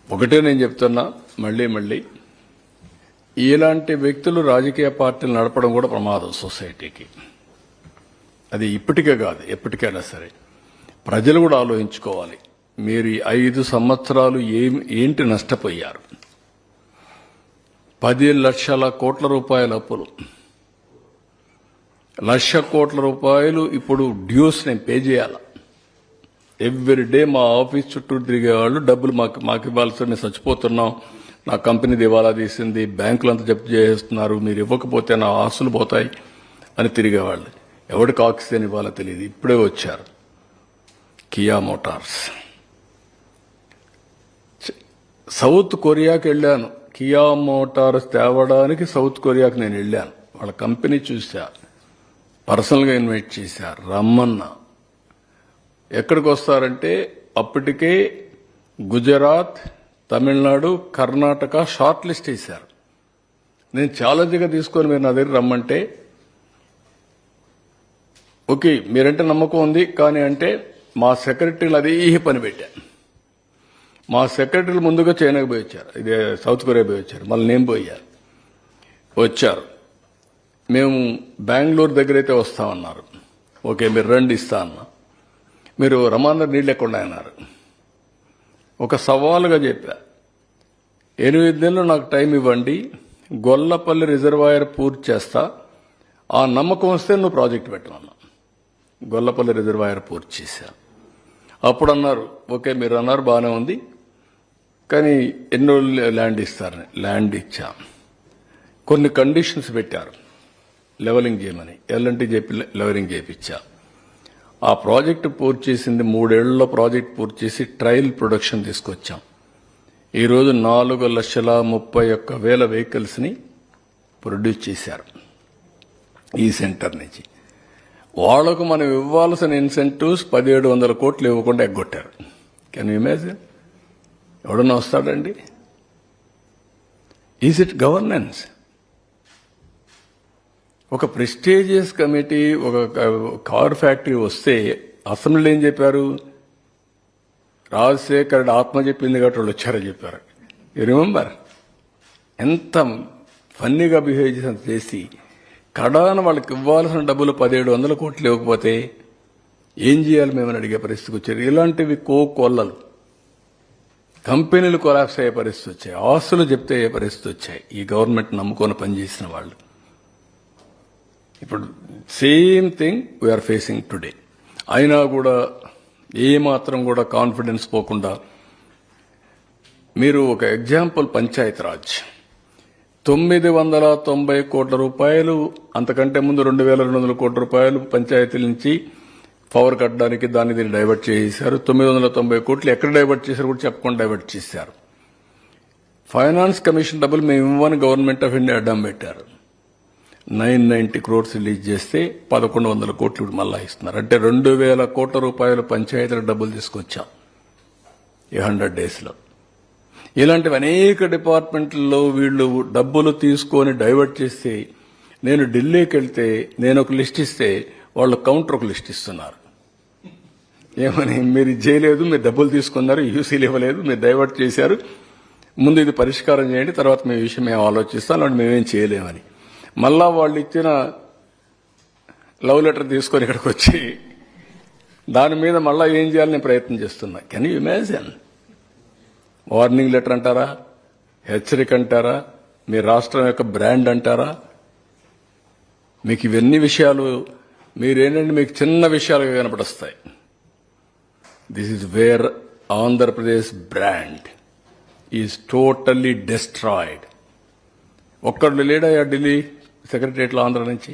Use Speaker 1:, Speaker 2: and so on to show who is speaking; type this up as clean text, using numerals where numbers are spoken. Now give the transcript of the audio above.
Speaker 1: ఒకటే నేను చెప్తున్నా మళ్ళీ ఇలాంటి వ్యక్తులు రాజకీయ పార్టీలు నడపడం కూడా ప్రమాదం సొసైటీకి. అది ఇప్పటికే కాదు, ఎప్పటికైనా సరే ప్రజలు కూడా ఆలోచించుకోవాలి. మీరు 5 సంవత్సరాలు ఏంటి నష్టపోయారు? 10 లక్షల కోట్ల రూపాయల అప్పులు, 1,00,000 కోట్ల రూపాయలు ఇప్పుడు డ్యూస్ నేను పే చేయాల. ఎవ్రీ డే మా ఆఫీస్ చుట్టూ తిరిగేవాళ్ళు డబ్బులు మాకు ఇవ్వాల్సి, మేము చచ్చిపోతున్నాం, నా కంపెనీ దివాలా తీసింది, బ్యాంకులంతా జప్తు చేస్తున్నారు, మీరు ఇవ్వకపోతే నా ఆస్తులు పోతాయి అని తిరిగేవాళ్ళు. ఎవరికి ఆక్సిజన్ ఇవ్వాలో తెలియదు. ఇప్పుడే వచ్చారు కియా మోటార్స్. సౌత్ కొరియాకి వెళ్ళాను, కియా మోటార్స్ తేవడానికి సౌత్ కొరియాకి నేను వెళ్ళాను. వాళ్ళ కంపెనీ చూసా, పర్సనల్గా ఇన్వైట్ చేశారు, రమ్మన్నా. ఎక్కడికి వస్తారంటే అప్పటికే గుజరాత్, తమిళనాడు, కర్ణాటక షార్ట్ లిస్ట్ వేశారు. నేను ఛాలెంజ్గా తీసుకొని మీరు నా దగ్గర రమ్మంటే ఓకే మీరంటే నమ్మకం ఉంది కానీ అంటే మా సెక్రటరీలు అదే పని పెట్టాను. మా సెక్రటరీలు ముందుగా చైనాకి పోయి వచ్చారు, ఇదే సౌత్ కొరియా పోయి వచ్చారు, మళ్ళీ నేను పోయాను. వచ్చారు, మేము బెంగళూరు దగ్గర అయితే వస్తామన్నారు. ఓకే మీరు రండి ఇస్తా అన్నా. మీరు రమాందర్ నీళ్ళు ఎక్కడ అన్నారు. ఒక సవాలుగా చెప్పా, 8 నెలలు నాకు టైం ఇవ్వండి, గొల్లపల్లి రిజర్వాయర్ పూర్తి చేస్తా, ఆ నమ్మకం వస్తే నువ్వు ప్రాజెక్ట్ పెట్టమన్నా. గొల్లపల్లి రిజర్వాయర్ పూర్తి చేశా. అప్పుడు అన్నారు ఓకే మీరు అన్నారు బాగానే ఉంది కానీ ఎన్ని రోజులు ల్యాండ్ ఇస్తారని. ల్యాండ్ ఇచ్చా, కొన్ని కండిషన్స్ పెట్టారు లెవెలింగ్ చేయమని, ఎల్ఎన్టీ చెప్పి లెవెలింగ్ చేయించా. ఆ ప్రాజెక్టు పూర్తి చేసింది 3 ఏళ్లలో ప్రాజెక్ట్ పూర్తి చేసి ట్రయల్ ప్రొడక్షన్ తీసుకొచ్చాం. ఈరోజు 4,31,000 వెహికల్స్ని ప్రొడ్యూస్ చేశారు ఈ సెంటర్ నుంచి. వాళ్లకు మనం ఇవ్వాల్సిన ఇన్సెంటివ్స్ 1,700 కోట్లు ఇవ్వకుండా ఎగ్గొట్టారు. Can you imagine? ఎవడన్నా వస్తాడండి? Is it governance? ఒక ప్రెస్టీజియస్ కమిటీ, ఒక కార్ ఫ్యాక్టరీ వస్తే అసెంబ్లీలో ఏం చెప్పారు? రాజశేఖరుడు ఆత్మ చెప్పింది కాబట్టి వాళ్ళు వచ్చారని చెప్పారు. You remember? ఎంత ఫన్నీగా బిహేవ్ చేసి కడాన వాళ్ళకి ఇవ్వాల్సిన డబ్బులు 1,700 కోట్లు ఇవ్వకపోతే ఏం చేయాలి మేమని అడిగే పరిస్థితికి వచ్చారు. ఇలాంటివి కోకొల్లలు. కంపెనీలు కొలాప్స్ అయ్యే పరిస్థితి వచ్చాయి, ఆస్తులు చెప్తే అయ్యే పరిస్థితి వచ్చాయి ఈ గవర్నమెంట్ నమ్ముకొని పనిచేసిన వాళ్ళు. ఇప్పుడు same thing we are facing today. అయినా కూడా ఏమాత్రం కూడా కాన్ఫిడెన్స్ పోకుండా, మీరు ఒక ఎగ్జాంపుల్ పంచాయతీరాజ్ 990 కోట్ల రూపాయలు, అంతకంటే ముందు 2,200 కోట్ల రూపాయలు పంచాయతీల నుంచి పవర్ కట్టడానికి దాన్ని దీన్ని డైవర్ట్ చేశారు. 990 కోట్లు ఎక్కడ డైవర్ట్ చేశారు కూడా చెప్పకుండా డైవర్ట్ చేశారు. ఫైనాన్స్ కమిషన్ డబ్బులు మేము ఇవ్వని గవర్నమెంట్ ఆఫ్ ఇండియా అడ్డం పెట్టారు. 990 క్రోర్స్ రిలీజ్ చేస్తే 1,100 కోట్లు మళ్ళా ఇస్తున్నారు. అంటే 2,000 కోట్ల రూపాయలు పంచాయతీల డబ్బులు తీసుకొచ్చాం ఈ 100 డేస్లో. ఇలాంటివి అనేక డిపార్ట్మెంట్లలో వీళ్ళు డబ్బులు తీసుకొని డైవర్ట్ చేస్తే, నేను ఢిల్లీకి వెళ్తే నేను ఒక లిస్ట్ ఇస్తే వాళ్ళు కౌంటర్ ఒక లిస్ట్ ఇస్తున్నారు. ఏమని? మీరు ఇది చేయలేదు, మీరు డబ్బులు తీసుకున్నారు, యూసీలు ఇవ్వలేదు, మీరు డైవర్ట్ చేశారు, ముందు ఇది పరిష్కారం చేయండి, తర్వాత మీ విషయం మేము ఆలోచిస్తాం, అలాంటి మేమేం చేయలేమని. మళ్ళా వాళ్ళు ఇచ్చిన లవ్ లెటర్ తీసుకొని ఇక్కడికి వచ్చి దాని మీద మళ్ళా ఏం చేయాలని ప్రయత్నం చేస్తున్నా. Can you imagine? Warning letter అంటారా, హెచ్చరిక అంటారా, మీ రాష్ట్రం యొక్క బ్రాండ్ అంటారా? మీకు ఇవన్నీ విషయాలు మీరేంటంటే మీకు చిన్న విషయాలుగా కనపడొస్తాయి. This is where Andhra Pradesh brand is totally destroyed. ఒక్కడు లేడయ్యా ఢిల్లీ సెక్రటరియట్లో ఆంధ్ర నుంచి.